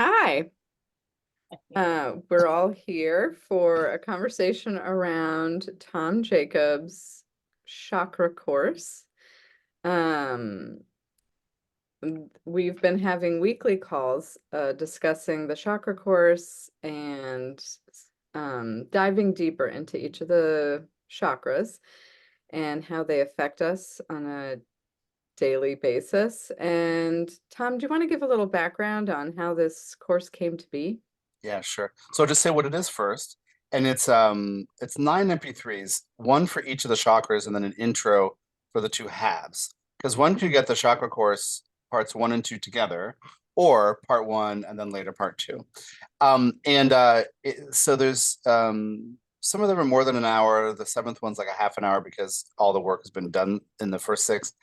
Hi. We're all here for a conversation around Tom Jacobs' Chakra Course. Um, we've been having weekly calls discussing the Chakra Course and diving deeper into each of the chakras and how they affect us on a daily basis. And Tom, do you want to give a little background on how this course came to be? Yeah, sure. So I'll just say what it is first. And it's nine MP3s, one for each of the chakras, and then an intro for the two halves. Because one can get the chakra course parts one and two together, or part one and then later part two. So there's some of them are more than an hour. The seventh one's like a half an hour because all the work has been done in the first six.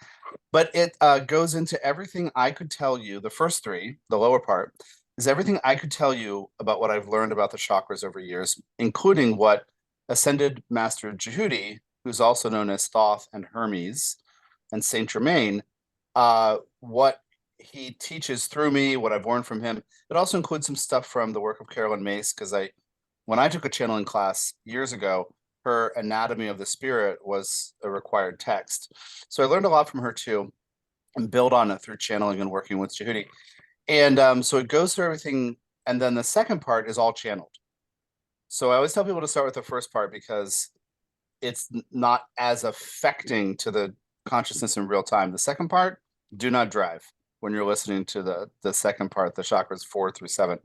But it goes into everything I could tell you. The first three, the lower part, is everything I could tell you about what I've learned about the chakras over years, including what Ascended Master Jehudi, who's also known as Thoth and Hermes and Saint Germain, what he teaches through me, what I've learned from him. It also includes some stuff from the work of Carolyn Mace, because when I took a channeling class years ago, her Anatomy of the Spirit was a required text. So I learned a lot from her too and build on it through channeling and working with Jehudi. And so it goes through everything. And then the second part is all channeled. So I always tell people to start with the first part because it's not as affecting to the consciousness in real time. The second part, do not drive when you're listening to the second part, the chakras 4 through 7.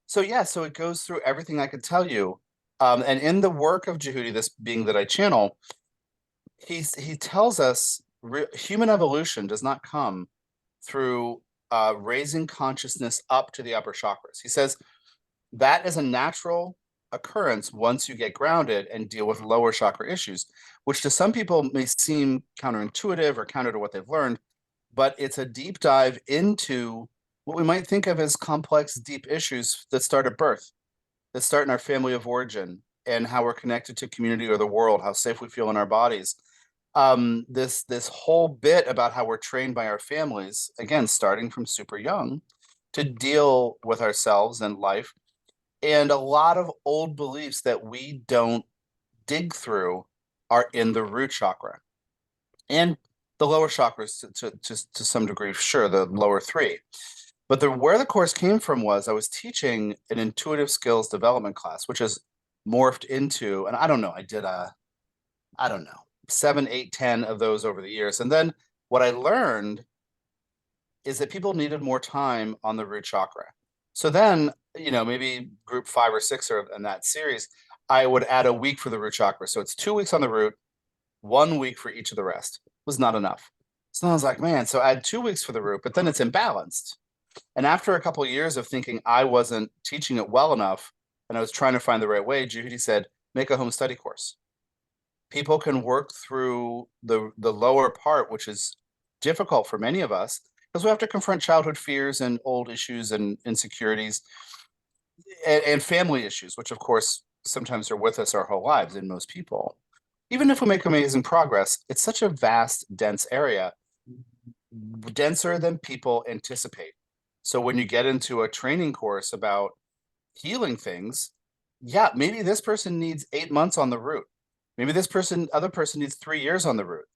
So it goes through everything I could tell you. And in the work of Jehudi, this being that I channel, he tells us human evolution does not come through raising consciousness up to the upper chakras. He says that is a natural occurrence once you get grounded and deal with lower chakra issues, which to some people may seem counterintuitive or counter to what they've learned, but it's a deep dive into what we might think of as complex, deep issues that start at birth, that start in our family of origin, and how we're connected to community or the world, how safe we feel in our bodies. This whole bit about how we're trained by our families, again, starting from super young, to deal with ourselves and life, and a lot of old beliefs that we don't dig through are in the root chakra and the lower chakras to some degree, sure, the lower three. But where the course came from was I was teaching an intuitive skills development class, which has morphed into, and I don't know, I don't know, 7, 8, 10 of those over the years. And then what I learned is that people needed more time on the root chakra. So then, maybe group 5 or 6 or in that series, I would add a week for the root chakra. So it's 2 weeks on the root, 1 week for each of the rest. It was not enough. So I was like, man, so add 2 weeks for the root, but then it's imbalanced. And after a couple of years of thinking I wasn't teaching it well enough and I was trying to find the right way, Judy said, make a home study course. People can work through the lower part, which is difficult for many of us because we have to confront childhood fears and old issues and insecurities and family issues, which of course sometimes are with us our whole lives in most people. Even if we make amazing progress, it's such a vast, dense area, denser than people anticipate. So when you get into a training course about healing things, yeah, maybe this person needs 8 months on the route. Maybe other person needs 3 years on the route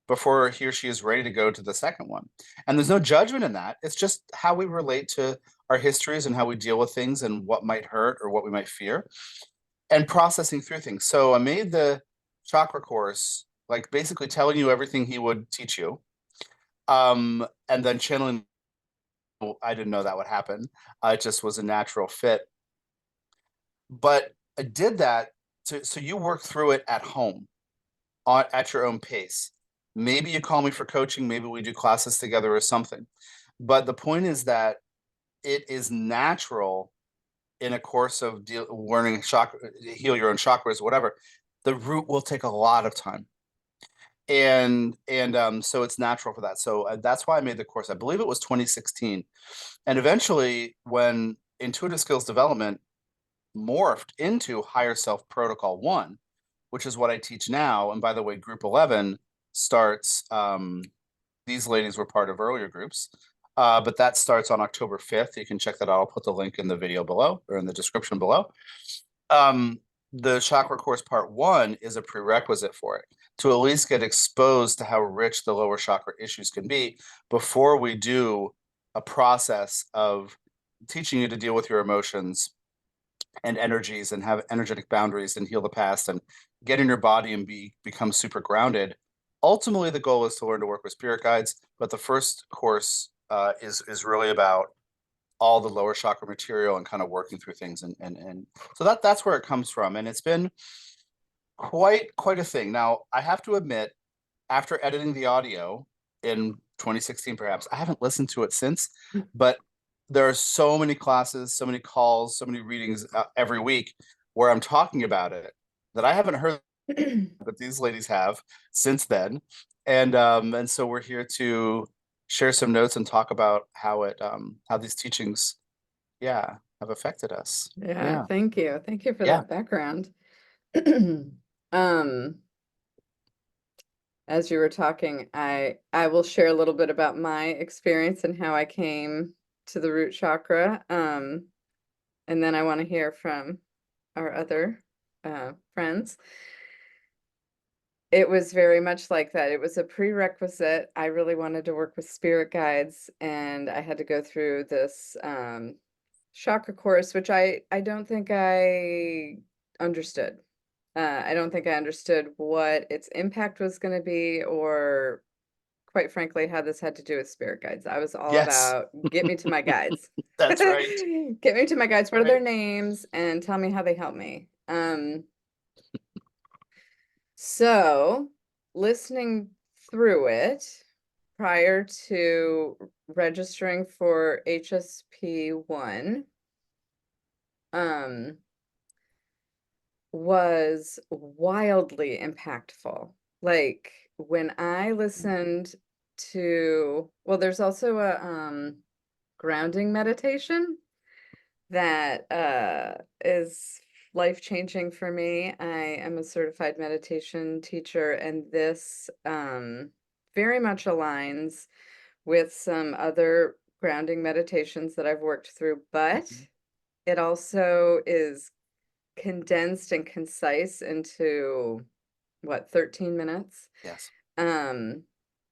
before he or she is ready to go to the second one. And there's no judgment in that. It's just how we relate to our histories and how we deal with things and what might hurt or what we might fear and processing through things. So I made the chakra course, like basically telling you everything he would teach you. And then channeling, I didn't know that would happen. It just was a natural fit. But I did that so you work through it at home at your own pace. Maybe you call me for coaching, maybe we do classes together or something. But the point is that it is natural in a course of learning chakra, heal your own chakras, whatever. The root will take a lot of time. And so it's natural for that. So that's why I made the course. I believe it was 2016. And eventually, when intuitive skills development morphed into higher self protocol 1, which is what I teach now. And by the way, group 11 starts, these ladies were part of earlier groups. But that starts on October 5th. You can check that out. I'll put the link in the video below or in the description below. Um, the Chakra Course Part 1 is a prerequisite for it to at least get exposed to how rich the lower chakra issues can be before we do a process of teaching you to deal with your emotions and energies and have energetic boundaries and heal the past and get in your body and become super grounded. Ultimately, the goal is to learn to work with spirit guides, but the first course is really about all the lower chakra material and kind of working through things and so that's where it comes from, and it's been quite a thing. Now, I have to admit, after editing the audio in 2016, perhaps I haven't listened to it since, but there are so many classes, so many calls, so many readings every week where I'm talking about it that I haven't heard, but these ladies have since then, and so we're here to share some notes and talk about how these teachings, yeah, have affected us. Yeah, Yeah, thank you. Thank you for yeah. that background. Um, as you were talking, I will share a little bit about my experience and how I came to the root chakra. And then I want to hear from our other friends. It was very much like that. It was a prerequisite. I really wanted to work with spirit guides, and I had to go through this chakra course, which I don't think I understood. I don't think I understood what its impact was going to be, or quite frankly, how this had to do with spirit guides. I was all Yes, about get me to my guides. that's right. Get me to my guides. What are their Right. names? And tell me how they help me. So listening through it prior to registering for HSP1, um, was wildly impactful. Like when I listened to, well, there's also a grounding meditation that is life-changing for me. I am a certified meditation teacher, and this very much aligns with some other grounding meditations that I've worked through, but Mhm. it also is condensed and concise into what, 13 minutes? Yes. Um,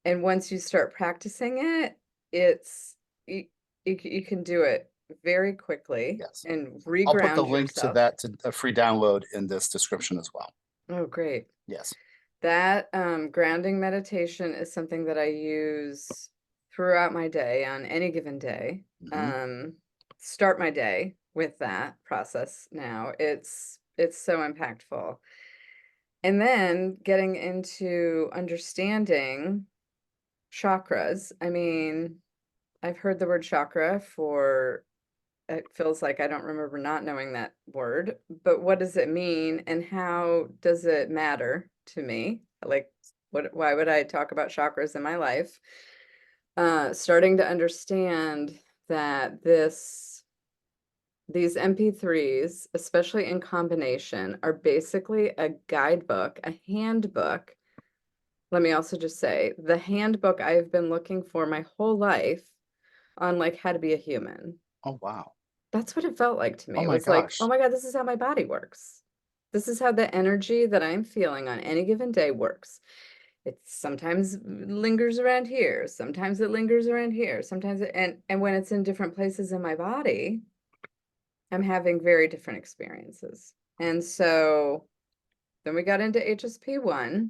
and once you start practicing it, it's you, you can do it very quickly Yes. and I'll put the reground link to yourself. that to a free download in this description as well. Oh, great. Yes. That grounding meditation is something that I use throughout my day on any given day. Hmm. Um, Start my day with that process now. It's so impactful. And then getting into understanding chakras. I mean, I've heard the word chakra for, it feels like I don't remember not knowing that word, but what does it mean and how does it matter to me? Like, why would I talk about chakras in my life? Starting to understand that these MP3s, especially in combination, are basically a guidebook, a handbook. Let me also just say, the handbook I've been looking for my whole life on like how to be a human. Oh, wow. That's what it felt like to me. Oh It my was like, oh gosh. my God, this is how my body works. This is how the energy that I'm feeling on any given day works. It sometimes lingers around here, sometimes it lingers around here, sometimes and when it's in different places in my body, I'm having very different experiences. And so then we got into HSP1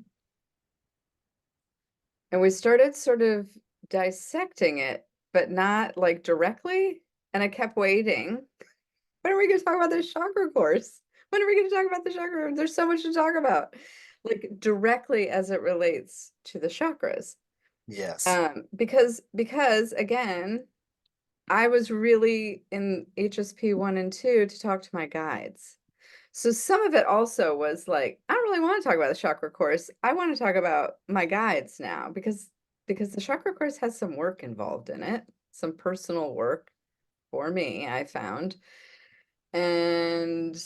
and we started sort of dissecting it, but not like directly. And I kept waiting. When are we going to talk about this chakra course? When are we going to talk about the chakra? There's so much to talk about, like directly as it relates to the chakras. Yes. Because again, I was really in HSP 1 and 2 to talk to my guides. So some of it also was like, I don't really want to talk about the chakra course. I want to talk about my guides now because the chakra course has some work involved in it, some personal work for me, I found. And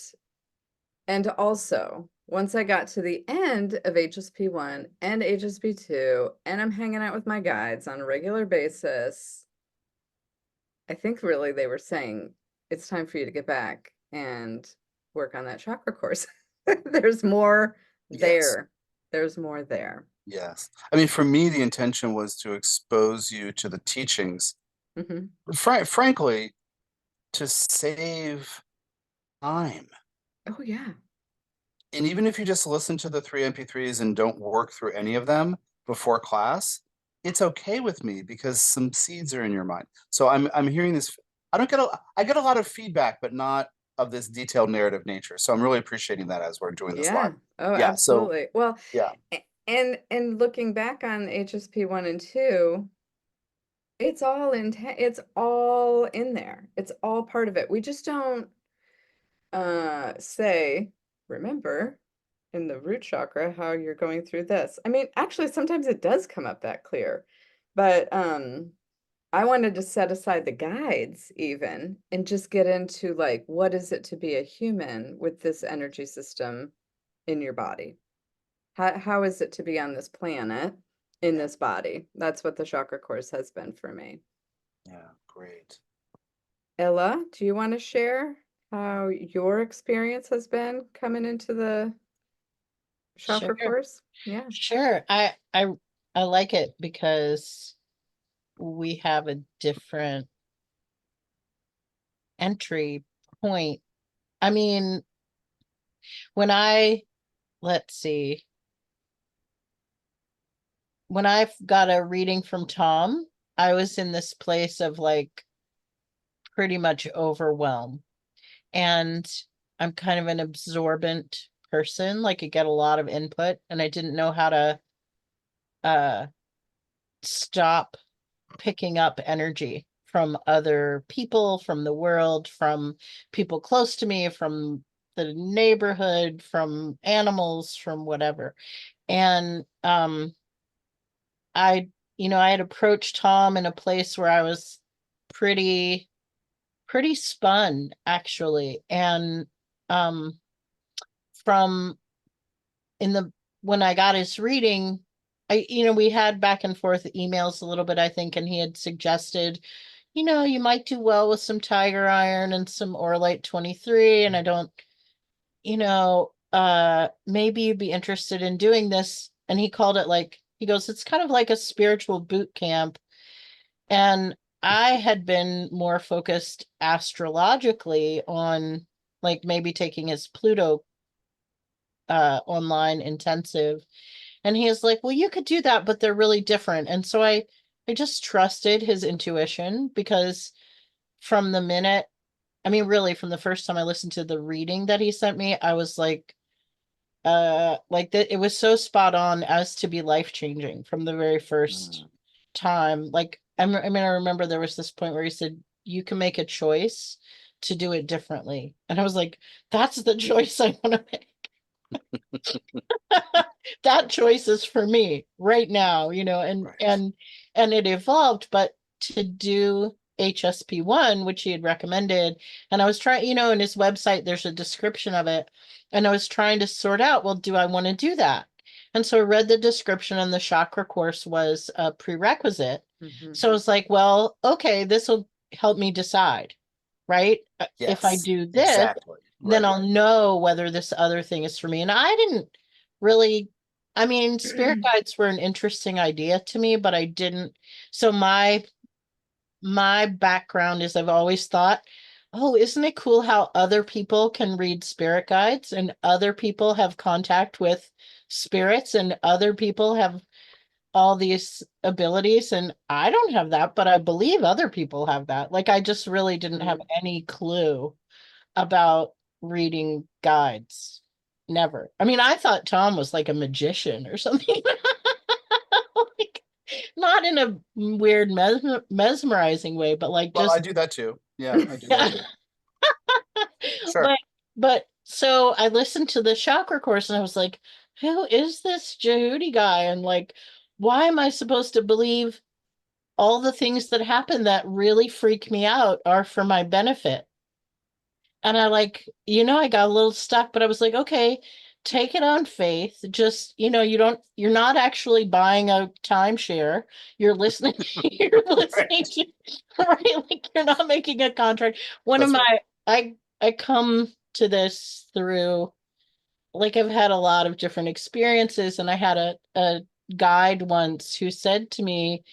also, once I got to the end of HSP1 and HSP2, and I'm hanging out with my guides on a regular basis, I think really they were saying it's time for you to get back and work on that chakra course. There's more Yes. there. There's more there. Yes. I mean, for me, the intention was to expose you to the teachings, Hmm. frankly, to save time. Oh yeah. And even if you just listen to the three MP3s and don't work through any of them before class, it's okay with me because some seeds are in your mind. So I'm hearing this. I get a lot of feedback, but not of this detailed narrative nature. So I'm really appreciating that as we're doing this live. Yeah. Oh, Yeah. So absolutely. Well, yeah. and looking back on HSP 1 and 2, it's all in there. It's all part of it. We just don't say, remember in the root chakra how you're going through this. I mean, actually sometimes it does come up that clear. But I wanted to set aside the guides even and just get into like what is it to be a human with this energy system in your body? How is it to be on this planet in Yeah. this body? That's what the chakra course has been for me. Yeah. Great. Ella, do you want to share how your experience has been coming into the Sure, chakra course? Yeah. sure. I like it because we have a different entry point. I mean, when I let's see, when I got a reading from Tom, I was in this place of like pretty much overwhelm. And I'm kind of an absorbent person, like I get a lot of input and I didn't know how to uh stop picking up energy from other people, from the world, from people close to me, from the neighborhood, from animals, from whatever. And I, I had approached Tom in a place where I was pretty pretty spun actually. And um from in the when I got his reading, we had back and forth emails a little bit, I think, and he had suggested, you might do well with some Tiger Iron and some Orlite 23. And I don't, maybe you'd be interested in doing this. And he called it like, he goes, it's kind of like a spiritual boot camp. And I had been more focused astrologically on like maybe taking his Pluto online intensive. And he is like, well, you could do that, but they're really different. And so I just trusted his intuition because from the minute, I mean, really from the first time I listened to the reading that he sent me, I was like that it was so spot on as to be life changing from the very first Mm. time. Like I mean, I remember there was this point where he said you can make a choice to do it differently, and I was like, that's the choice I want to make. That choice is for me right now, and Right. it evolved. But to do HSP1, which he had recommended, and I was trying, in his website there's a description of it, and I was trying to sort out, well, do I want to do that? And so I read the description, and the chakra course was a prerequisite. Hmm. So I was like, well, okay, this will help me decide, right? If I Yes. do this, Exactly. then Right. I'll know whether this other thing is for me. And I didn't really, I mean, spirit guides were an interesting idea to me, but I didn't. So my background is I've always thought, oh, isn't it cool how other people can read spirit guides and other people have contact with spirits and other people have all these abilities, and I don't have that, but I believe other people have that. Like I just really didn't have any clue about reading guides. Never. I mean, I thought Tom was like a magician or something. Like, not in a weird mesmerizing way, but like Well, I just do that too. Yeah, I do that yeah. too. Sure. But so I listened to the chakra course and I was like, who is this Jehudi guy? And like, why am I supposed to believe all the things that happen that really freak me out are for my benefit? And I like, I got a little stuck, but I was like, okay, take it on faith. Just, you're not actually buying a timeshare. You're listening, you're listening Right. to, right? Like you're not making a contract. One of That's right. I come to this through, like, I've had a lot of different experiences, and I had a guide once who said to me,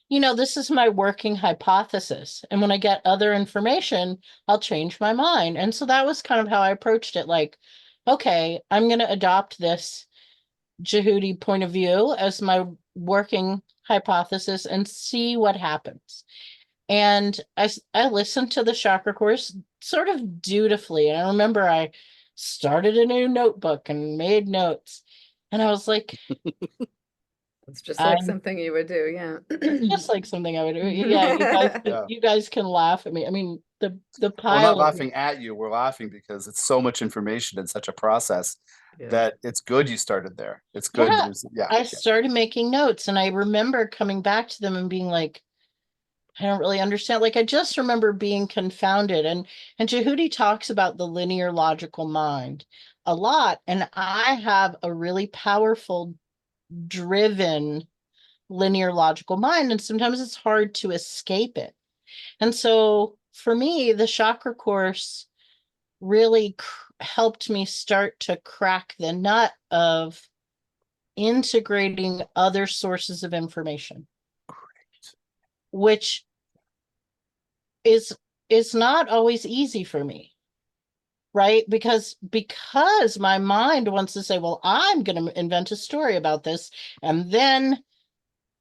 this is my working hypothesis. And when I get other information, I'll change my mind. And so that was kind of how I approached it. Like, okay, I'm going to adopt this Jehudi point of view as my working hypothesis and see what happens. And I listened to the Chakra Course sort of dutifully. And I remember I started a new notebook and made notes. And I was like, It's just like I'm something you would do, yeah. just like something I would do. Yeah, Yeah. you guys can laugh at me. I mean, the We're not pile of laughing at you. We're laughing because it's so much information and such a process Yeah. that it's good you started there. It's good. yeah, Yeah. I started making notes, and I remember coming back to them and being like, I don't really understand. Like, I just remember being confounded. And Jehudi talks about the linear logical mind a lot, and I have a really powerful, driven linear logical mind, and sometimes it's hard to escape it. And so for me, the Chakra Course really helped me start to crack the nut of integrating other sources of information, which is not always easy for me, right? Because my mind wants to say, well, I'm going to invent a story about this and then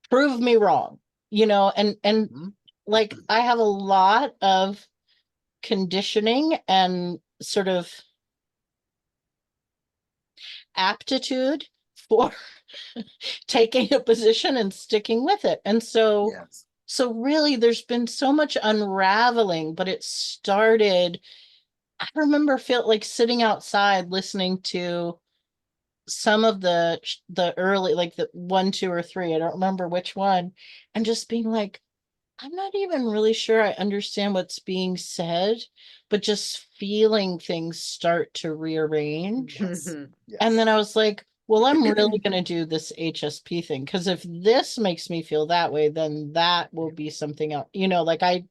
prove me wrong, and Mhm. like I have a lot of conditioning and sort of aptitude for taking a position and sticking with it. And so Yes. really there's been so much unraveling, but it started, I remember feel like sitting outside listening to some of the early, like the 1, 2, or 3, I don't remember which one, and just being like, I'm not even really sure I understand what's being said, but just feeling things start to rearrange. Yes. And Yes. then I was like, well, I'm really going to do this HSP thing, because if this makes me feel that way, then that will be something else. Like I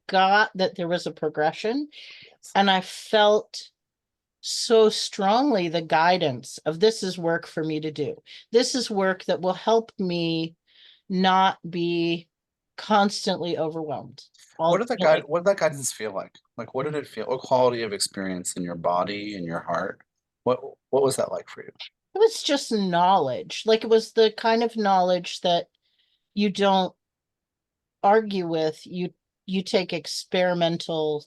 got that there was a progression, Yes. and I felt so strongly the guidance of, this is work for me to do. This is work that will help me not be constantly overwhelmed. What All did that guide? What did that guidance feel like? Like, what did it feel? What quality of experience in your body, in your heart? What was that like for you? it was just knowledge. Like, it was the kind of knowledge that you don't argue with, you take experimental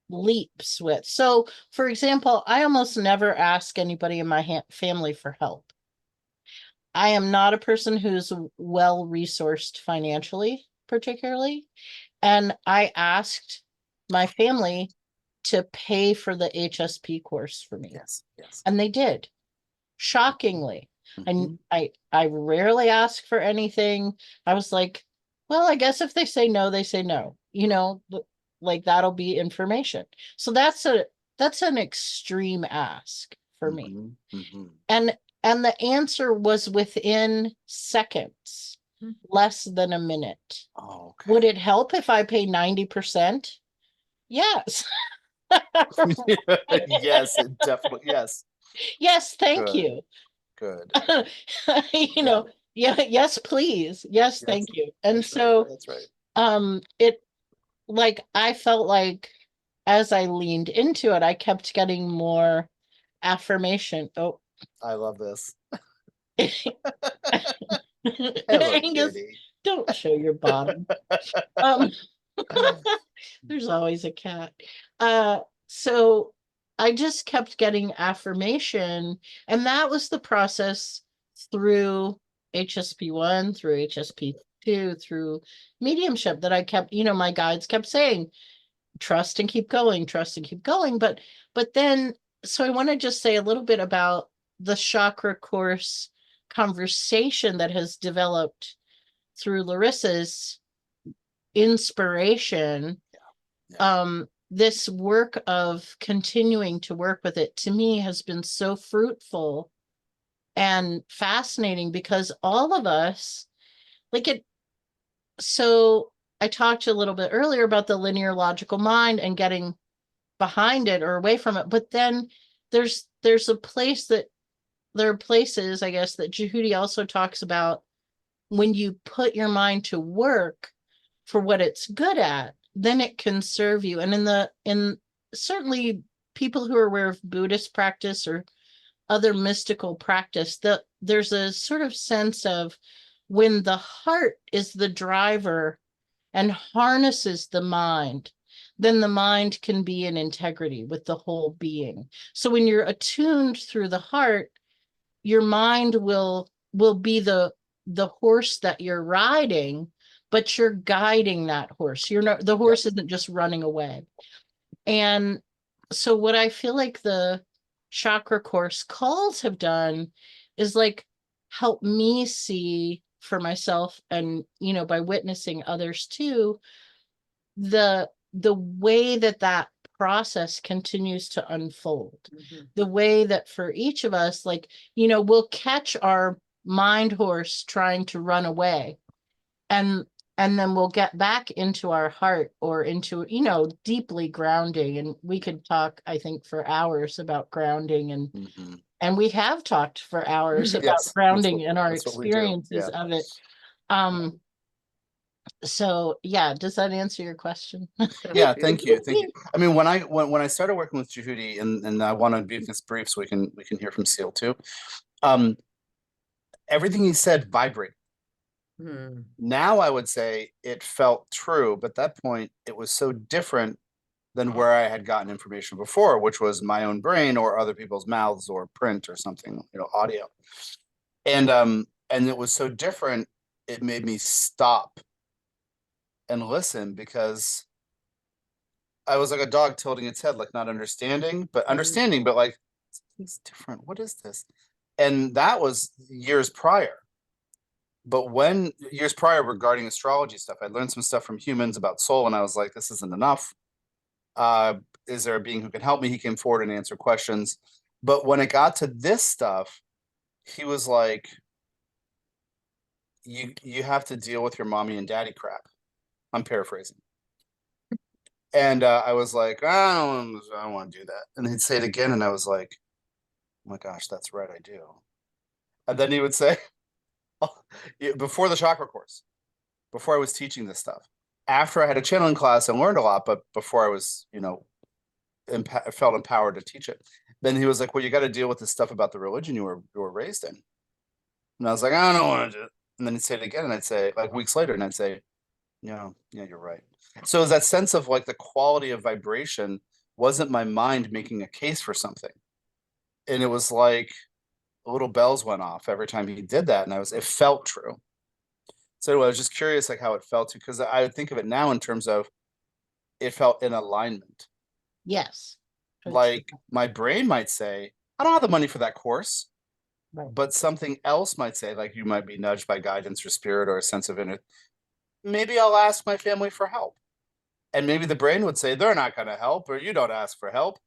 leaps with. So, for example, I almost never ask anybody in my family for help. I am not a person who's well resourced financially, particularly. And I asked my family to pay for the HSP course for me, Yes. Yes. and they did. Shockingly. And Mhm. I rarely ask for anything. I was like, well, I guess if they say no, they say no. Like, that'll be information. So that's an extreme ask for me. Mhm. Mhm. And the answer was within seconds, less than a minute. Oh, Would okay. it help if I pay 90%? Yes. Yes, it definitely. Yes. Yes, thank Good. you. Good. you Yeah. know, yeah, yes, please. Yes, Yes. thank you. And That's right. so That's right. it, like, I felt like as I leaned into it, I kept getting more affirmation. Oh, I love this. Hello, Angus, kitty. don't show your bottom. Um, there's always a cat. So I just kept getting affirmation, and that was the process through HSP1, through HSP2, through mediumship, that I kept, my guides kept saying, trust and keep going, trust and keep going. But then, so I want to just say a little bit about the Chakra Course conversation that has developed through Larissa's inspiration. Yeah. this work of continuing to work with it to me has been so fruitful and fascinating, because all of us, like it, so I talked a little bit earlier about the linear logical mind and getting behind it or away from it, but then there's a place that there are places, I guess, that Jehudi also talks about, when you put your mind to work for what it's good at, then it can serve you. And in certainly people who are aware of Buddhist practice or other mystical practice, that there's a sort of sense of when the heart is the driver and harnesses the mind, then the mind can be in integrity with the whole being. So when you're attuned through the heart, your mind will be the horse that you're riding, but you're guiding that horse. You're not, the horse isn't just running away. And so what I feel like the chakra course calls have done is like help me see for myself, and by witnessing others too, the way that that process continues to unfold. The way that for each of us, like, we'll catch our mind horse trying to run away, and then we'll get back into our heart, or into, deeply grounding. And we could talk, I think, for hours about grounding, and we have talked for hours about Yes, grounding and our that's what we do. experiences Yeah. of it. So yeah, does that answer your question? Yeah, thank you. Thank you. I mean, when I started working with Jehudi, and I want to be this brief so we can hear from Cile too. Everything he said vibrated. Now I would say it felt true, but at that point it was so different than where I had gotten information before, which was my own brain or other people's mouths or print or something, audio. And it was so different, it made me stop and listen, because I was like a dog tilting its head, like not understanding, but understanding, but like, it's different. What is this? And that was years prior. But when years prior regarding astrology stuff, I learned some stuff from humans about soul, and I was like, this isn't enough. Is there a being who can help me? He came forward and answered questions. But when it got to this stuff, he was like, you have to deal with your mommy and daddy crap. I'm paraphrasing. And I was like, I don't want to do that. And he'd say it again, and I was like, oh my gosh, that's right, I do. And then he would say, before the chakra course, before I was teaching this stuff, after I had a channeling class and learned a lot, but before I was, felt empowered to teach it, then he was like, well, you got to deal with this stuff about the religion you were raised in. And I was like, I don't want to do it. And then he'd say it again, and I'd say, like weeks later, and I'd say, yeah, you're right. So it was that sense of like the quality of vibration wasn't my mind making a case for something. And it was like little bells went off every time he did that. And it felt true. So anyway, I was just curious like how it felt to, because I would think of it now in terms of it felt in alignment. Yes. Like my brain might say, I don't have the money for that course. Right. But something else might say, like you might be nudged by guidance or spirit or a sense of inner, maybe I'll ask my family for help. And maybe the brain would say, they're not going to help, or you don't ask for help.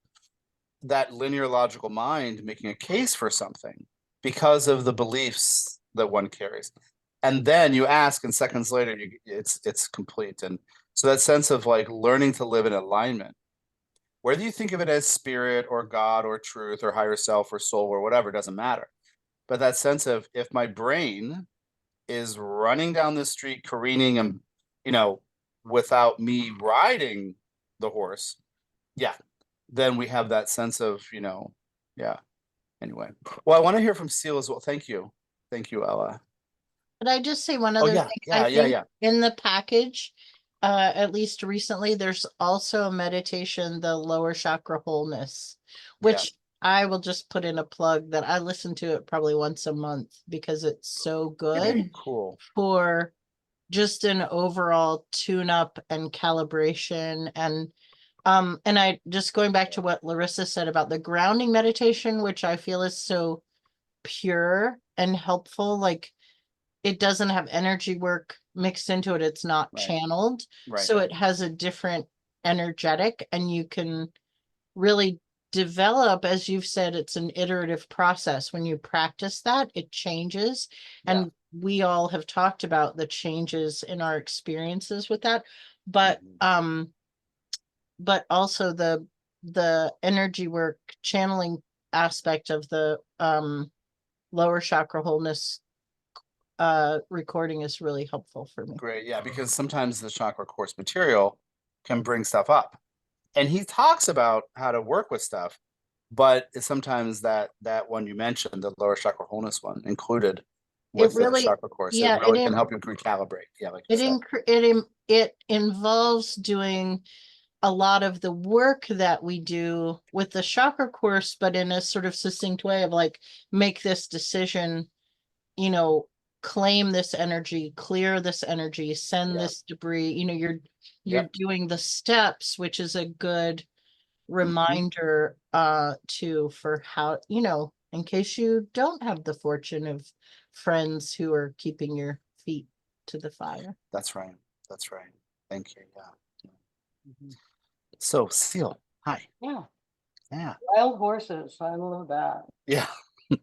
That linear logical mind making a case for something because of the beliefs that one carries. And then you ask, and seconds later, it's complete. And so that sense of like learning to live in alignment, whether you think of it as spirit or God or truth or higher self or soul or whatever, doesn't matter. But that sense of if my brain is running down the street, careening and, without me riding the horse, yeah, then we have that sense of, yeah. Anyway, well, I want to hear from Cile as well. Thank you. Thank you, Ella. Could I just say one Oh, other yeah, thing? yeah, I yeah, think yeah. in the package, at least recently, there's also a meditation, the lower chakra wholeness, which I will just put in a plug that I listen to it probably once a month because it's so good Cool. for just an overall tune up and calibration. And I just going back to what Larissa said about the grounding meditation, which I feel is so pure and helpful. Like it doesn't have energy work mixed into it. It's not Right. channeled. Right. So it has a different energetic, and you can really develop, as you've said, it's an iterative process. When you practice that, it changes. Yeah. And we all have talked about the changes in our experiences with that. But but also the energy work channeling aspect of the lower chakra wholeness recording is really helpful for me. Great. Yeah, because sometimes the Chakra Course material can bring stuff up. And he talks about how to work with stuff, but it's sometimes that one you mentioned, the lower chakra wholeness one, included with the really, Chakra Course, yeah, it really can help you recalibrate. Yeah, like you said. it involves doing a lot of the work that we do with the chakra course, but in a sort of succinct way of like, make this decision, you know, claim this energy, clear this energy, send Yeah. this debris, you know, you're Yep. doing the steps, which is a good Mm-hmm. reminder for how, you know, in case you don't have the fortune of friends who are keeping your feet to the fire. That's right. That's right. Thank you. Yeah. Mhm. So, Cile, hi. Yeah, Yeah. wild horses. I love that. Yeah. We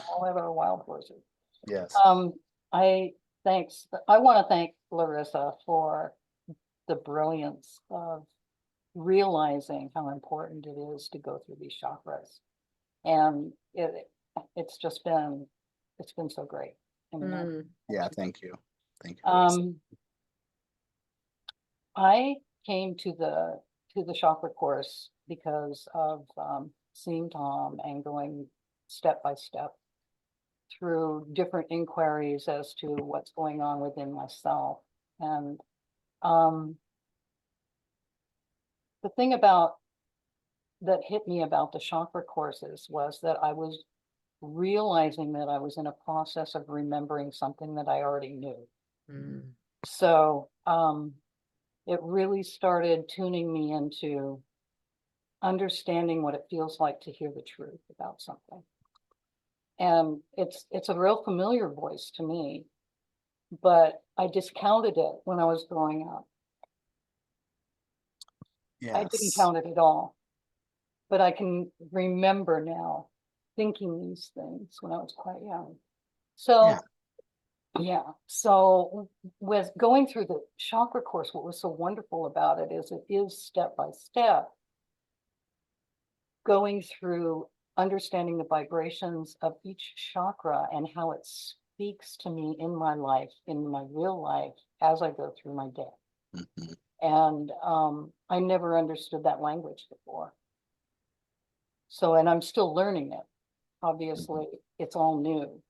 all have our wild horses. Yes. I want to thank Larissa for the brilliance of realizing how important it is to go through these chakras. And it's been so great. I mean, Mm. Yeah. Thank you. Thank you. Larissa. I came to the chakra course because of seeing Tom and going step by step through different inquiries as to what's going on within myself. And the thing about that hit me about the chakra courses was that I was realizing that I was in a process of remembering something that I already knew. Mm. So it really started tuning me into understanding what it feels like to hear the truth about something. And it's a real familiar voice to me, but I discounted it when I was growing up. I didn't Yes. count it at all, but I can remember now thinking these things when I was quite young. So yeah, so with going through the chakra course, what was so wonderful about it is step by step going through understanding the vibrations of each chakra and how it speaks to me in my life, in my real life, as I go through my day. Mhm. And I never understood that language before. So, and I'm still learning it. Obviously, it's all new.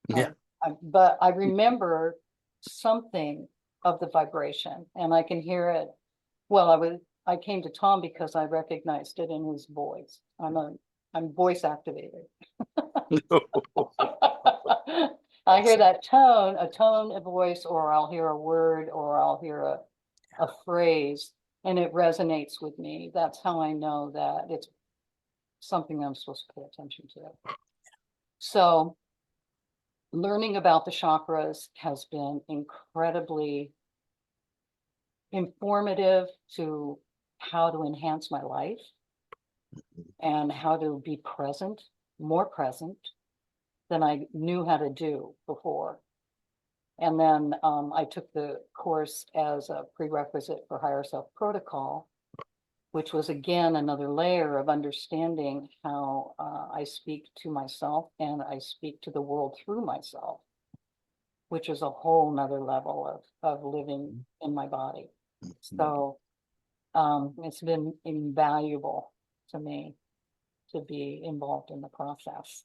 Yeah. But I remember something of the vibration, and I can hear it. Well, I came to Tom because I recognized it in his voice. I'm voice activated. I hear that tone, a tone, a voice, or I'll hear a word, or I'll hear a phrase, and it resonates with me. That's how I know that it's something I'm supposed to pay attention to. So learning about the chakras has been incredibly informative to how to enhance my life and how to be present, more present than I knew how to do before. And then I took the course as a prerequisite for Higher Self Protocol, which was again another layer of understanding how I speak to myself and I speak to the world through myself, which is a whole nother level of living in my body. So it's been invaluable to me to be involved in the process.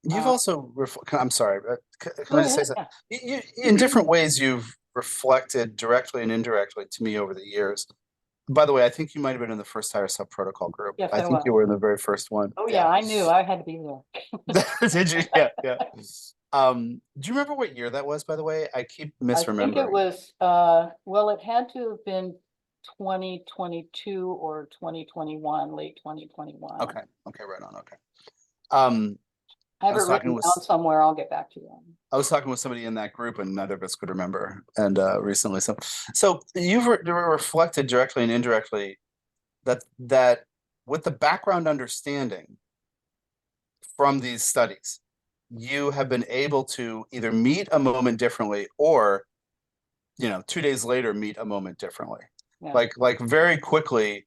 You've also, I'm sorry, can I Go just say ahead. something? In different ways, you've reflected directly and indirectly to me over the years. By the way, I think you might have been in the first Higher Self Protocol group. Yes, I I think was. you were in the very first one. Oh yeah, I knew I had to be there. Did you? Yeah, yeah. Do you remember what year that was, by the way? I keep I think it misremembering. was, well, it had to have been 2022 or 2021, late 2021. Okay, right on, okay. I have I it was written talking with down somewhere. I'll get back to you. I was talking with somebody in that group, and neither of us could remember. And recently, so you've reflected directly and indirectly that with the background understanding from these studies, you have been able to either meet a moment differently, or 2 days later meet a moment differently. Yeah. Like very quickly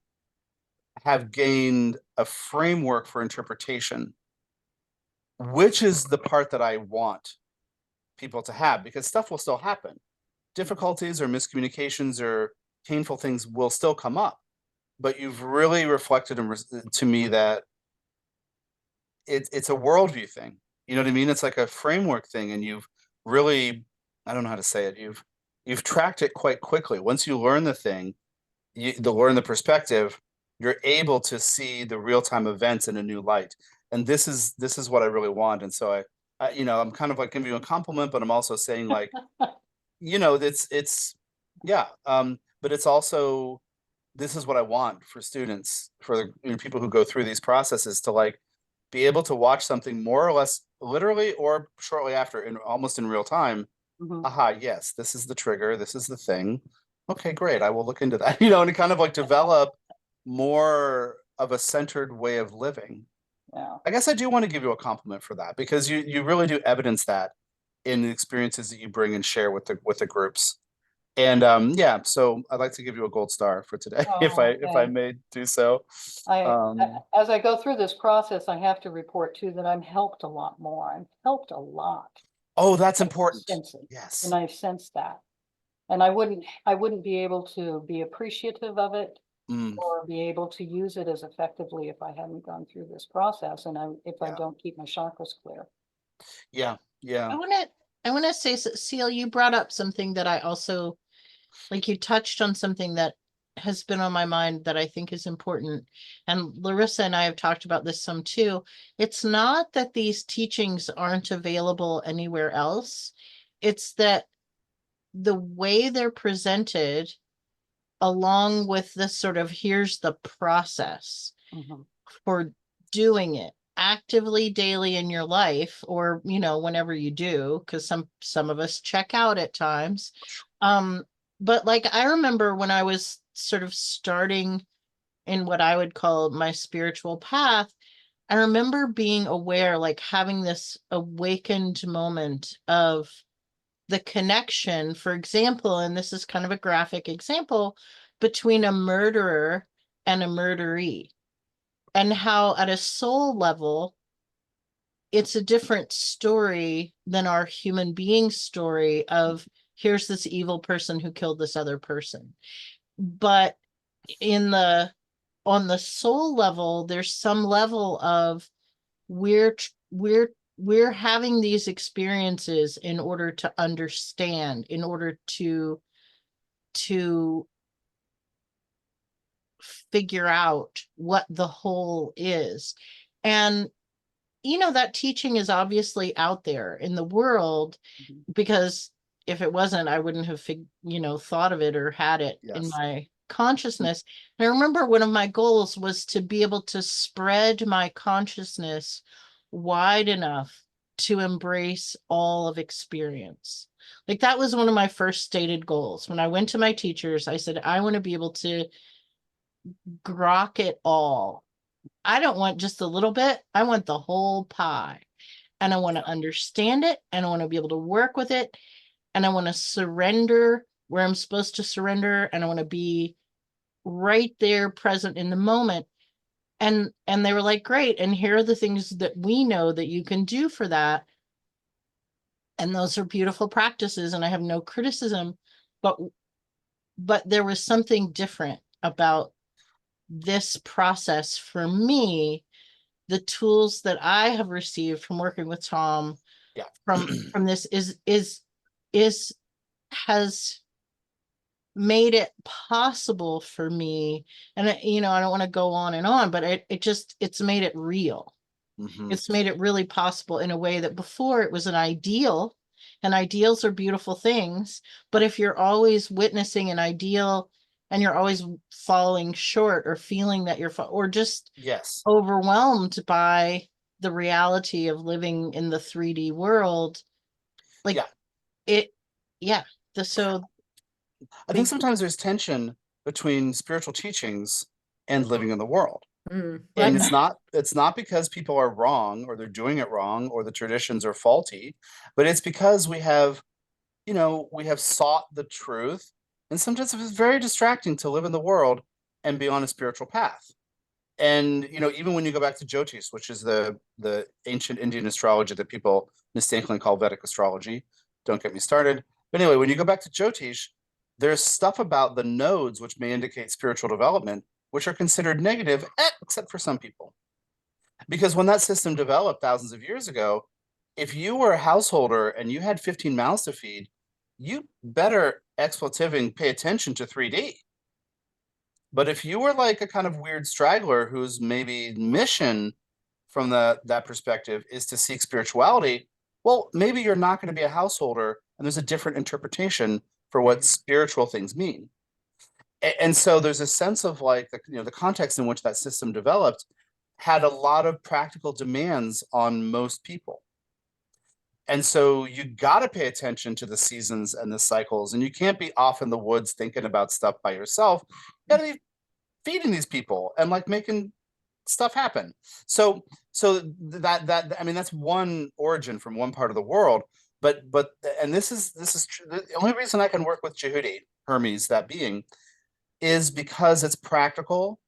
have gained a framework for interpretation, which is the part that I want people to have, because stuff will still happen. Difficulties or miscommunications or painful things will still come up, but you've really reflected to me that it's a worldview thing. You know what I mean? It's like a framework thing, and you've really, I don't know how to say it. You've tracked it quite quickly. Once you learn the thing, learn the perspective, you're able to see the real time events in a new light. And this is what I really want. And so I'm kind of like giving you a compliment, but I'm also saying, like, it's yeah. But it's also, this is what I want for students, for the people who go through these processes, to like be able to watch something more or less literally or shortly after, in almost in real time. Mhm. Aha, yes, this is the trigger, this is the thing. Okay, great, I will look into that. And kind of like develop more of a centered way of living. Yeah. I guess I do want to give you a compliment for that, because you really do evidence that in the experiences that you bring and share with the groups. And yeah, so I'd like to give you a gold star for today, if Oh, I okay. may do so. As I go through this process, I have to report too that I'm helped a lot more. I'm helped a lot. Oh, that's I important. sense it, Yes. and I sense that. And I wouldn't be able to be appreciative of it Mm, or be able to use it as effectively if I hadn't gone through this process, and if I yeah. don't keep my chakras clear. Yeah. Yeah. I want to say, Cile, you brought up something that I also, like, you touched on something that has been on my mind that I think is important. And Larissa and I have talked about this some too. It's not that these teachings aren't available anywhere else. It's that the way they're presented, along with this sort of, here's the process Mhm. for doing it actively daily in your life, or whenever you do, because some of us check out at times. But like, I remember when I was sort of starting in what I would call my spiritual path, I remember being aware, like having this awakened moment of the connection, for example, and this is kind of a graphic example, between a murderer and a murderee, and how at a soul level, it's a different story than our human being story of, here's this evil person who killed this other person. But on the soul level, there's some level of, we're we're having these experiences in order to understand, in order to figure out what the whole is. And that teaching is obviously out there in the world, Mhm. because if it wasn't, I wouldn't have thought of it or had it in Yes. my consciousness. And I remember one of my goals was to be able to spread my consciousness wide enough to embrace all of experience. Like, that was one of my first stated goals. When I went to my teachers, I said, I want to be able to grok it all. I don't want just a little bit. I want the whole pie. And I want to understand it. And I want to be able to work with it. And I want to surrender where I'm supposed to surrender. And I want to be right there, present in the moment. And they were like, great. And here are the things that we know that you can do for that. And those are beautiful practices. And I have no criticism. But there was something different about this process for me. The tools that I have received from working with Tom, Yeah. from this is has made it possible for me. And I don't want to go on and on, but it's made it real. Mhm. It's made it really possible in a way that before it was an ideal, and ideals are beautiful things. But if you're always witnessing an ideal and you're always falling short, or feeling that or just Yes. overwhelmed by the reality of living in the 3D world, like Yeah. yeah. So I think sometimes there's tension between spiritual teachings and living in the world. Mm, And Right. it's not because people are wrong or they're doing it wrong or the traditions are faulty, but it's because we have sought the truth. And sometimes it's very distracting to live in the world and be on a spiritual path. And even when you go back to Jyotish, which is the ancient Indian astrology that people mistakenly call Vedic astrology, don't get me started. But anyway, when you go back to Jyotish, there's stuff about the nodes which may indicate spiritual development, which are considered negative, except for some people. Because when that system developed thousands of years ago, if you were a householder and you had 15 mouths to feed, you better expletiving pay attention to 3D. But if you were like a kind of weird straggler whose maybe mission from that perspective is to seek spirituality, well, maybe you're not going to be a householder, and there's a different interpretation for what spiritual things mean. And so there's a sense of like the context in which that system developed had a lot of practical demands on most people. And so you got to pay attention to the seasons and the cycles, and you can't be off in the woods thinking about stuff by yourself. You got to be feeding these people and like making stuff happen. So that I mean that's one origin from one part of the world, but and this is true. The only reason I can work with Jehudi, Hermes, that being, is because it's practical,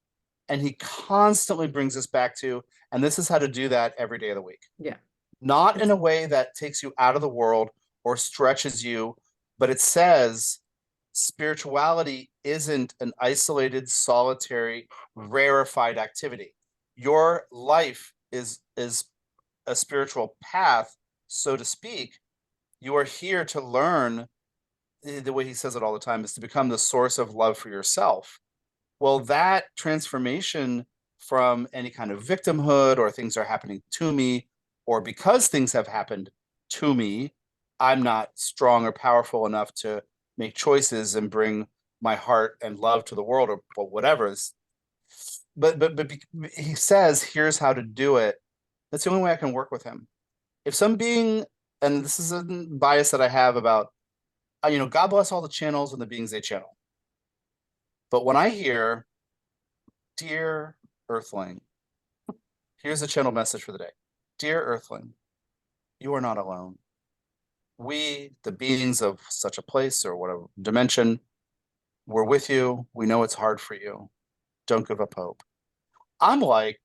and he constantly brings us back to, and this is how to do that every day of the week. yeah. Not in a way that takes you out of the world or stretches you, but it says spirituality isn't an isolated, solitary, rarefied activity. Your life is a spiritual path, so to speak. You are here to learn. The way he says it all the time is to become the source of love for yourself. Well, that transformation from any kind of victimhood or things are happening to me, or because things have happened to me, I'm not strong or powerful enough to make choices and bring my heart and love to the world, or whatever. But he says, here's how to do it. That's the only way I can work with him. If some being, and this is a bias that I have about, God bless all the channels and the beings they channel. But when I hear, dear Earthling, here's a channel message for the day. Dear Earthling, you are not alone. We, the beings of such a place or whatever dimension, we're with you. We know it's hard for you. Don't give up hope. I'm like,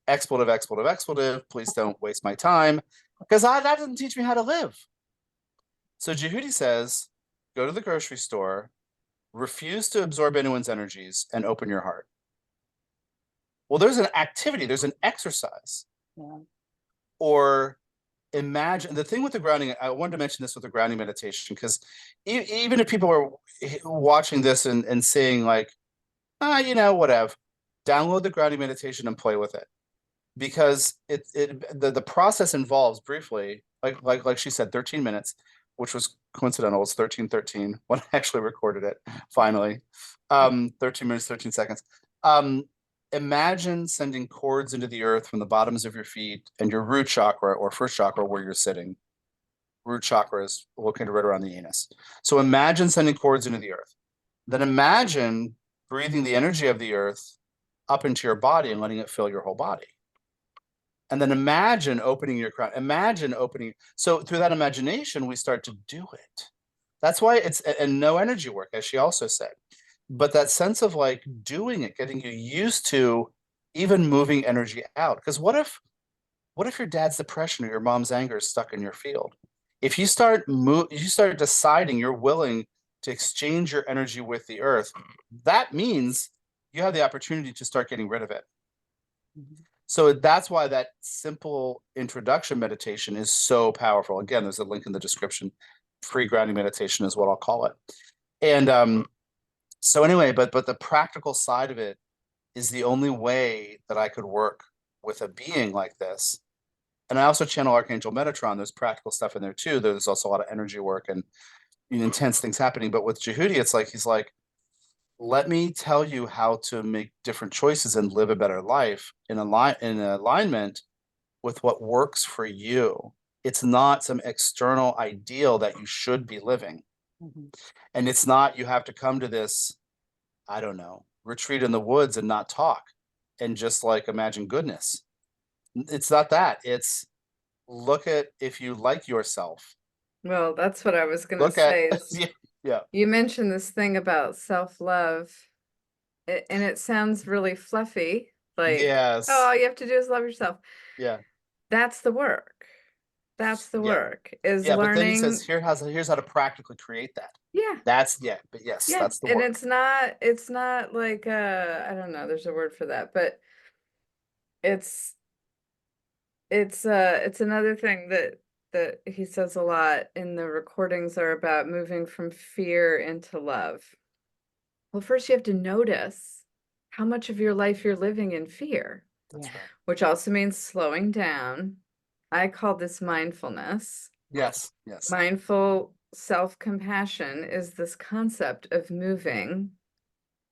expletive, expletive, expletive. Please don't waste my time, because that doesn't teach me how to live. So Jehudi says, go to the grocery store, refuse to absorb anyone's energies, and open your heart. Well, there's an activity, there's an exercise. Yeah. Or imagine the thing with the grounding. I wanted to mention this with the grounding meditation, because even if people are watching this and saying like, whatever, download the grounding meditation and play with it, because the process involves briefly, like she said, 13 minutes, which was coincidental. It's 13:13 when I actually recorded it finally. 13 minutes, 13 seconds. Imagine sending cords into the earth from the bottoms of your feet and your root chakra, or first chakra, where you're sitting. Root chakra is located right around the anus. So imagine sending cords into the earth. Then imagine breathing the energy of the earth up into your body and letting it fill your whole body. And then imagine opening your crown. Imagine opening. So through that imagination, we start to do it. That's why it's, and no energy work, as she also said. But that sense of like doing it, getting you used to even moving energy out. Because what if your dad's depression or your mom's anger is stuck in your field? If you start deciding you're willing to exchange your energy with the earth, that means you have the opportunity to start getting rid of it. Mhm. So that's why that simple introduction meditation is so powerful. Again, there's a link in the description. Free grounding meditation is what I'll call it. And so anyway, but the practical side of it is the only way that I could work with a being like this. And I also channel Archangel Metatron. There's practical stuff in there too. There's also a lot of energy work and intense things happening. But with Jehudi, it's like he's like, let me tell you how to make different choices and live a better life in alignment with what works for you. It's not some external ideal that you should be living. Mhm. And it's not, you have to come to this, I don't know, retreat in the woods and not talk and just like imagine goodness. It's not that. It's look at if you like yourself. Well, that's what I was gonna Look at, say is yeah, yeah, you mentioned this thing about self-love, and it sounds really fluffy, like, oh, yes, all you have to do is love yourself. yeah, That's the work. That's the yeah, work, is yeah. But then he says, learning. here's how to practically create that. Yeah, That's yeah, but yes, yeah. that's the And work. it's not like I don't know, there's a word for that, but it's it's another thing that he says a lot in the recordings are about moving from fear into love. Well, first you have to notice how much of your life you're living in fear, That's Yeah. right. which also means slowing down. I call this mindfulness. Yes, yes. Mindful self-compassion is this concept of moving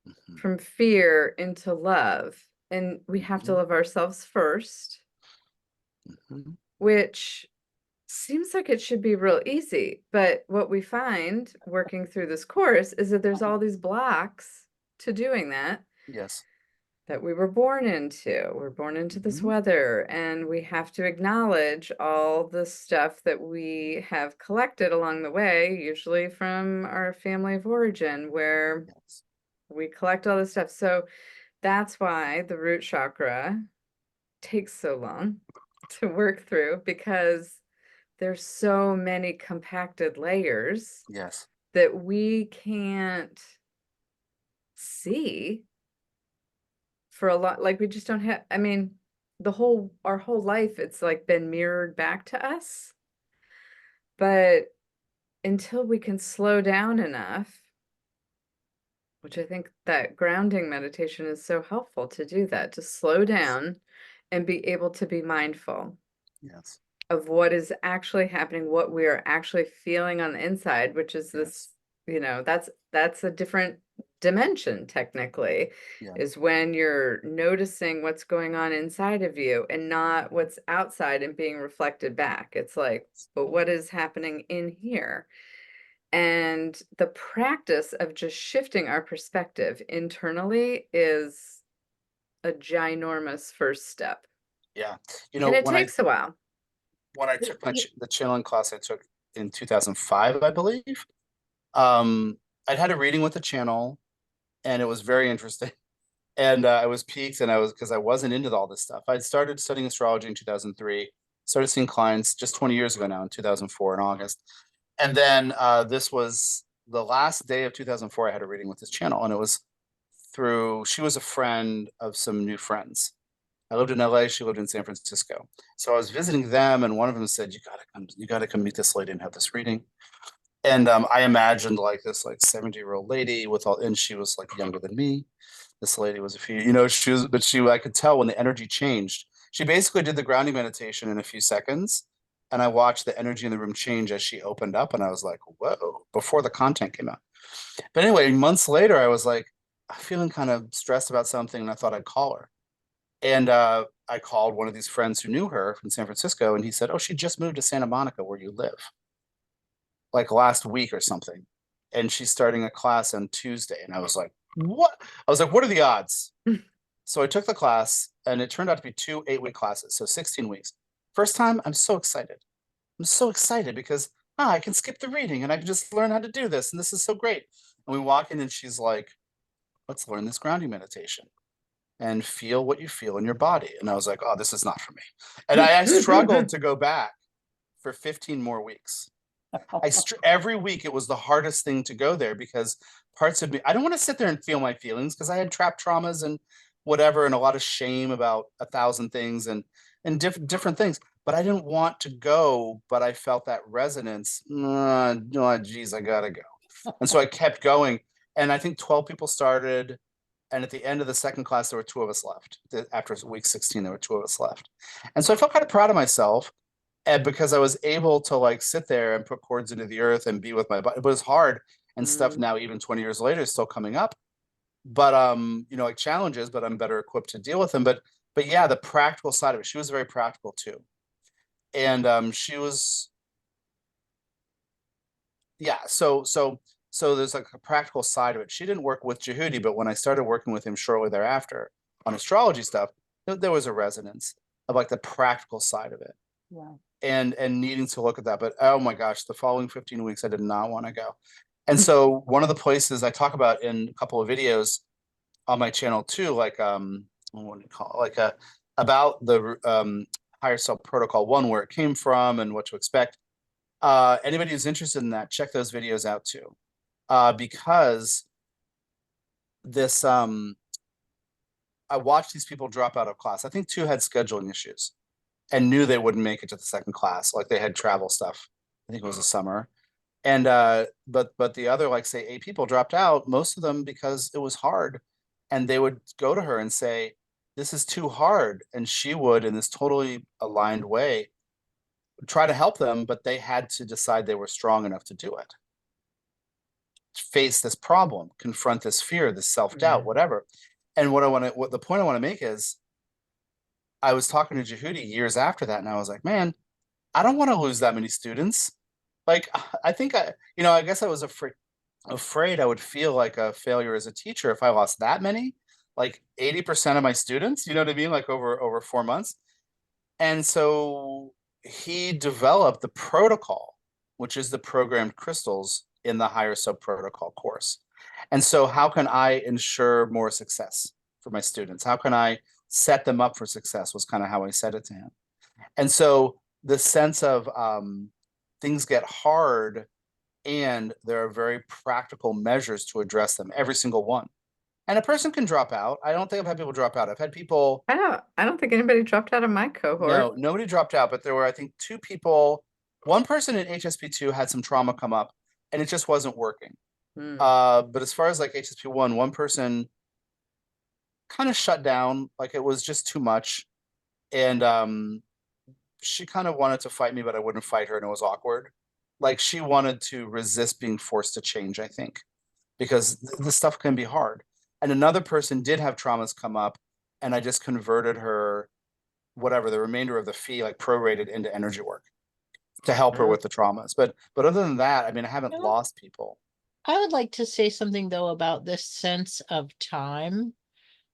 Mhm, from fear into love. And we have to mhm, love ourselves first, mhm. which seems like it should be real easy. But what we find working through this course is that there's all these blocks to doing that Yes. that we were born into. We're born into this Mhm. weather, and we have to acknowledge all the stuff that we have collected along the way, usually from our family of origin, where Yes. we collect all this stuff. So that's why the root chakra takes so long to work through, because there's so many compacted layers Yes. that we can't see for a lot, like we just don't have, I mean, our whole life, it's like been mirrored back to us. But until we can slow down enough, which I think that grounding meditation is so helpful to do that, to slow down and be able to be mindful Yes. of what is actually happening, what we are actually feeling on the inside, which is this, Yes. that's a different dimension technically, Yeah. is when you're noticing what's going on inside of you and not what's outside and being reflected back. It's like, but what is happening in here? And the practice of just shifting our perspective internally is a ginormous first step. Yeah. And it When I takes a while. took Y- the channeling class I took in 2005, I believe, um, I'd had a reading with the channel, and it was very interesting. And I was piqued, and I was because I wasn't into all this stuff. I'd started studying astrology in 2003, started seeing clients just 20 years ago now in 2004 in August. And then this was the last day of 2004. I had a reading with this channel, and it was through, she was a friend of some new friends. I lived in LA, she lived in San Francisco. So I was visiting them, and one of them said, you gotta come meet this lady and have this reading. And I imagined like this like 70-year-old lady with all, and she was like younger than me. This lady was a few, she was, but I could tell when the energy changed. She basically did the grounding meditation in a few seconds. And I watched the energy in the room change as she opened up. And I was like, whoa, before the content came out. But anyway, months later, I was like, I'm feeling kind of stressed about something. And I thought I'd call her. And I called one of these friends who knew her from San Francisco. And he said, oh, she just moved to Santa Monica, where you live, like last week or something. And she's starting a class on Tuesday. And I was like, what? I was like, what are the odds? So I took the class, and it turned out to be 2 8-week classes, so 16 weeks. First time, I'm so excited. I'm so excited because I can skip the reading and I can just learn how to do this, and this is so great. And we walk in, and she's like, let's learn this grounding meditation and feel what you feel in your body. And I was like, oh, this is not for me. And I struggled to go back for 15 more weeks. Every week it was the hardest thing to go there, because parts of me, I don't want to sit there and feel my feelings, because I had trapped traumas and whatever, and a lot of shame about 1,000 things and different things. But I didn't want to go, but I felt that resonance. Oh, geez, I gotta go. And so I kept going. And I think 12 people started. And at the end of the second class, there were 2 of us left. After week 16, there were 2 of us left. And so I felt kind of proud of myself, and because I was able to like sit there and put cords into the earth and be with my body. It was hard, and stuff Mm. now, even 20 years later, is still coming up. But like challenges, but I'm better equipped to deal with them. But but yeah, the practical side of it, she was very practical too. And she was, yeah, so there's like a practical side of it. She didn't work with Jehudi, but when I started working with him shortly thereafter on astrology stuff, there was a resonance of like the practical side of it. Yeah. And needing to look at that. But oh my gosh, the following 15 weeks, I did not want to go. And so one of the places I talk about in a couple of videos on my channel too, like what do you call it? Like about the higher self protocol one, where it came from and what to expect. Anybody who's interested in that, check those videos out too. Because this I watched these people drop out of class. I think two had scheduling issues and knew they wouldn't make it to the second class. Like they had travel stuff. I think it was a summer. And but the other, like say 8 people dropped out, most of them because it was hard. And they would go to her and say, this is too hard. And she would, in this totally aligned way, try to help them, but they had to decide they were strong enough to do it. Face this problem, confront this fear, this self-doubt, whatever. And what the point I want to make is, I was talking to Jehudi years after that, and I was like, man, I don't want to lose that many students. Like, I think I guess I was afraid I would feel like a failure as a teacher if I lost that many, like 80% of my students, you know what I mean? Like over 4 months. And so he developed the protocol, which is the programmed crystals in the higher sub protocol course. And so how can I ensure more success for my students? How can I set them up for success was kind of how I said it to him. And so the sense of things get hard and there are very practical measures to address them, every single one. And a person can drop out. I don't think I've had people drop out. I've had people. I don't think anybody dropped out of my cohort. No, nobody dropped out, but there were, I think, 2 people. One person in HSP2 had some trauma come up and it just wasn't working. But as far as like HSP1, one person kind of shut down, like it was just too much. And she kind of wanted to fight me, but I wouldn't fight her, and it was awkward. Like she wanted to resist being forced to change, I think, because this stuff can be hard. And another person did have traumas come up, and I just converted her, whatever, the remainder of the fee, like prorated into energy work to help her with the traumas. But other than that, I mean, I haven't lost people. I would like to say something though about this sense of time,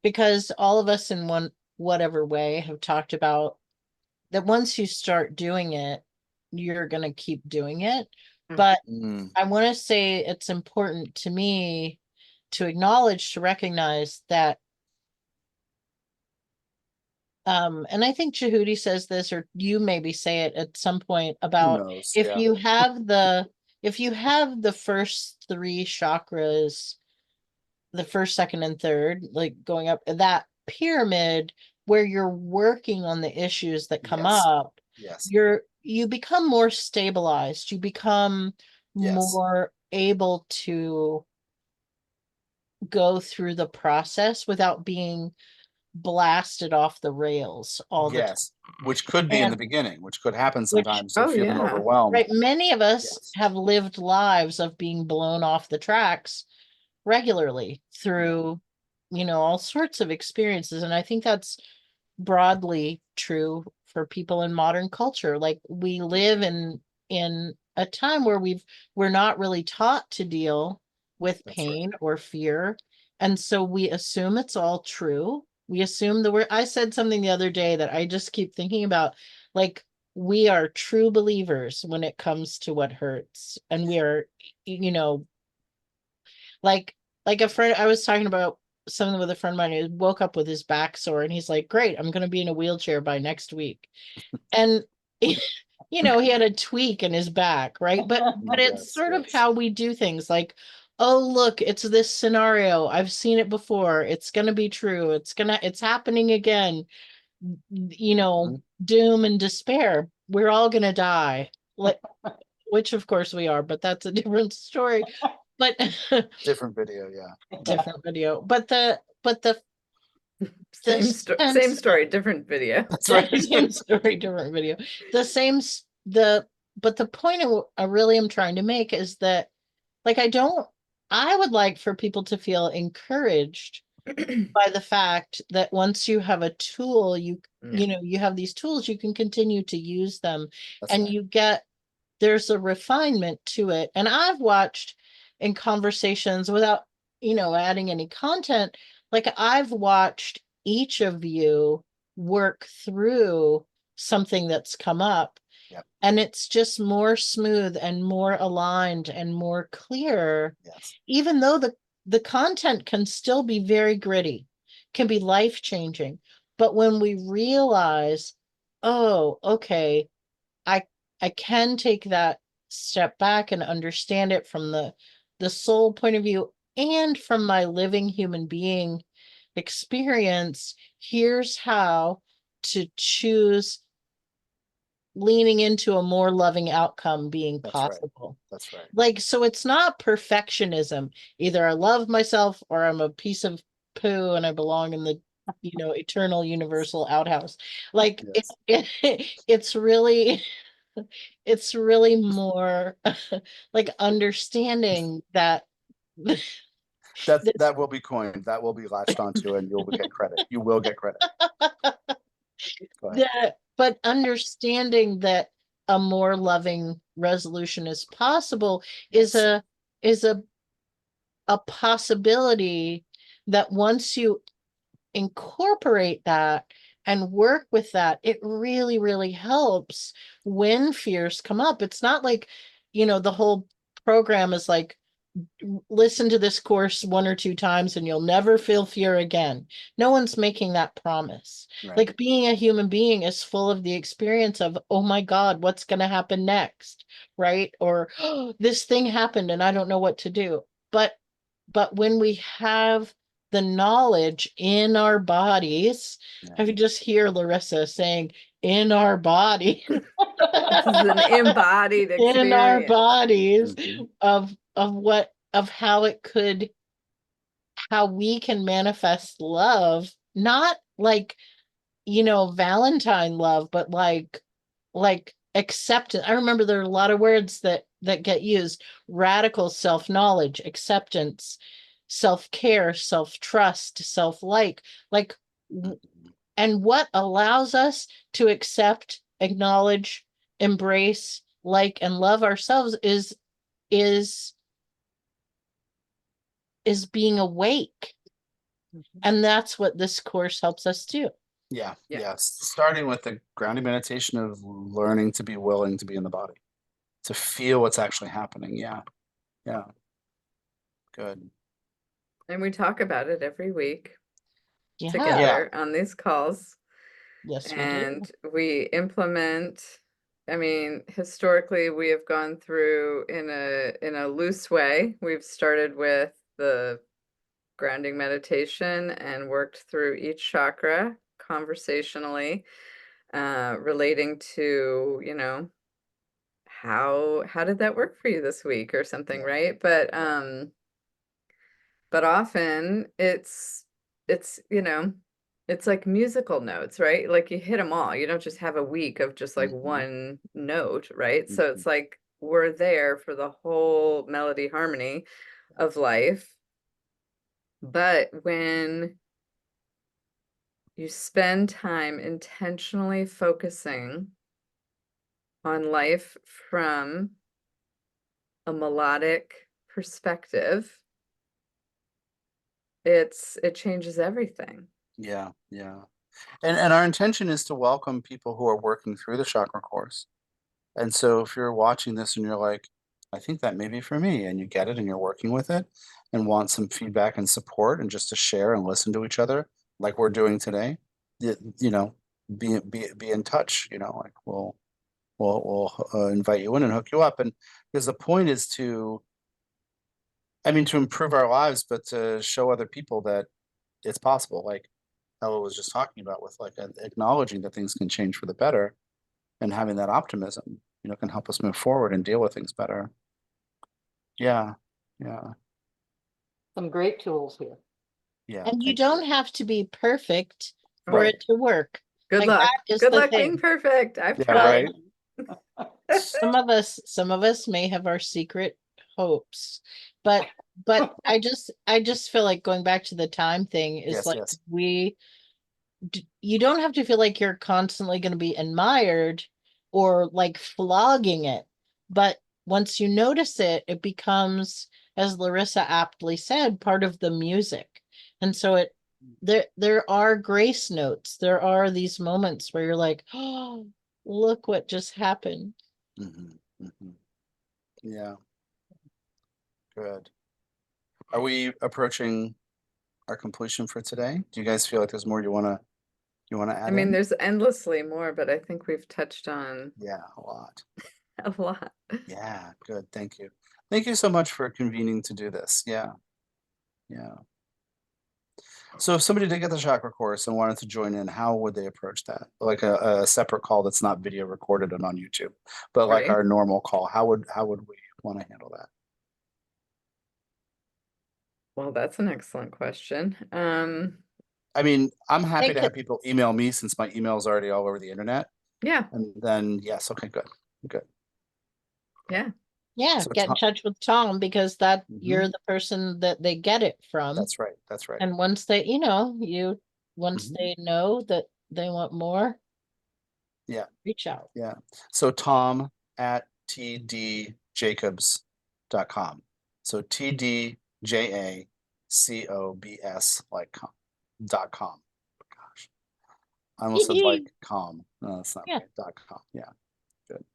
because all of us in whatever way have talked about that once you start doing it, you're going to keep doing it. But I want to say it's important to me to acknowledge, to recognize that and I think Jehudi says this, or you maybe say it at some point, about if you have the first 3 chakras, the first, second, and third, like going up that pyramid where you're working on the issues that come up, you become more stabilized, you become more able to go through the process without being blasted off the rails all the time. Which could be in the beginning, which could happen sometimes. You're feeling overwhelmed. Right. Many of us have lived lives of being blown off the tracks regularly through, all sorts of experiences. And I think that's broadly true for people in modern culture. Like we live in a time where we're not really taught to deal with pain or fear. And so we assume it's all true. We assume I said something the other day that I just keep thinking about, like, we are true believers when it comes to what hurts. And we are, like a friend, I was talking about something with a friend of mine who woke up with his back sore, and he's like, great, I'm going to be in a wheelchair by next week. And, he had a tweak in his back, right? But it's sort of how we do things, like, oh, look, it's this scenario. I've seen it before. It's going to be true. It's happening again. Doom and despair. We're all going to die. Which of course we are, but that's a different story. But different video, different video. But the same story, different video. That's right. Same story, different video. But the point I really am trying to make is that, like, I would like for people to feel encouraged by the fact that once you have a tool, you Yeah. know, you have these tools, you can continue to use them, That's and right. you get, there's a refinement to it. And I've watched in conversations without, you know, adding any content, like I've watched each of you work through something that's come up, Yep. and it's just more smooth and more aligned and more clear, Yes. even though the content can still be very gritty, can be life changing. But when we realize, oh, okay, I I can take that step back and understand it from the soul point of view and from my living human being experience, here's how to choose leaning into a more loving outcome being That's right. possible. That's right. Like, so it's not perfectionism. Either I love myself or I'm a piece of poo and I belong in the, you know, eternal universal outhouse. Like it's really, it's really more like understanding that That will be coined. That will be latched onto, and you'll get credit. You will get credit. Go ahead. that, but understanding that a more loving resolution is possible is Yes. is a possibility that once you incorporate that and work with that, it really, really helps when fears come up. It's not like, you know, the whole program is like, listen to this course one or two times and you'll never feel fear again. No one's making that promise. Right. Like being a human being is full of the experience of, oh my God, what's going to happen next? Right? Or oh, this thing happened and I don't know what to do. But when we have the knowledge in our bodies, Yeah. I could just hear Larissa saying, in our body, This is an embodied in our experience. bodies Mhm. of what, of how it could, how we can manifest love, not like, you know, Valentine love, but like acceptance. I remember there are a lot of words that get used: radical self-knowledge, acceptance, self-care, self-trust, like Mhm. and what allows us to accept, acknowledge, embrace, like, and love ourselves is is being awake. And that's what this course helps us do. Yeah. Yeah. Yes. Starting with the grounding meditation of learning to be willing to be in the body, to feel what's actually happening. Yeah. Yeah. Good. And we talk about it every week Yeah. together on these calls. Yes, we do. And we implement, I mean, historically, we have gone through in a loose way. We've started with the grounding meditation and worked through each chakra conversationally, relating to, you know, how did that work for you this week or something, Yeah. right? But often it's, you know, it's like musical notes, right? Like you hit them all. You don't just have a week of just like Mhm. one note, right? So Mhm. it's like we're there for the whole melody harmony of life. But when you spend time intentionally focusing on life from a melodic perspective, it changes everything. Yeah. Yeah. And our intention is to welcome people who are working through the chakra course. And so if you're watching this and you're like, I think that may be for me, and you get it and you're working with it and want some feedback and support and just to share and listen to each other like we're doing today, you know, be in touch, you know, like we'll invite you in and hook you up. And because the point is to, I mean, to improve our lives, but to show other people that it's possible, like Ella was just talking about with like acknowledging that things can change for the better and having that optimism, you know, can help us move forward and deal with things better. Yeah. Yeah. Some great tools here. Yeah. And you Thank don't you. have to be perfect for Right. it to work. Good Like that luck. is Good the luck being thing. perfect. I've Yeah, Well, tried. right. some of us may have our secret hopes. But I just feel like going back to the time thing is Yes, like yes. you don't have to feel like you're constantly going to be admired or like flogging it. But once you notice it, it becomes, as Larissa aptly said, part of the music. And so there are grace notes. There are these moments where you're like, oh, look what just happened. Mhm, mhm. Yeah. Good. Are we approaching our completion for today? Do you guys feel like there's more you wanna I add mean, in? there's endlessly more, but I think we've touched on Yeah, a lot. a lot. Yeah, good. Thank you. Thank you so much for convening to do this. Yeah. Yeah. So if somebody did get the chakra course and wanted to join in, how would they approach that? Like a separate call that's not video recorded and on YouTube, but like Right. our normal call, how would we want to handle that? Well, that's an excellent question. I mean, I'm happy They to have could, people email me since my email is already all over the internet. Yeah, And then yes, okay, good. Good. yeah. yeah, So get in touch with Tom because you're Mhm. the person that they get it from. That's right. That's right. And once they, once Mhm. they know that they want more, Yeah. reach out. Yeah. So Tom at tdjacobs.com. So TDJACOBS like .com. Gosh. I almost said like com. No, that's not Yeah. right. .com. Yeah. Good.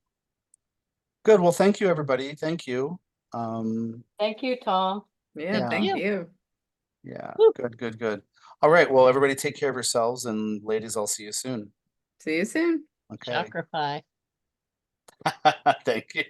Good. Well, thank you, everybody. Thank you. Thank you, Tom. Yeah, Yeah. thank you. Yeah. Woo. Good, good, good. All right. Well, everybody take care of yourselves, and ladies, I'll see you soon. See you soon. Okay. Chakra pie. Thank you.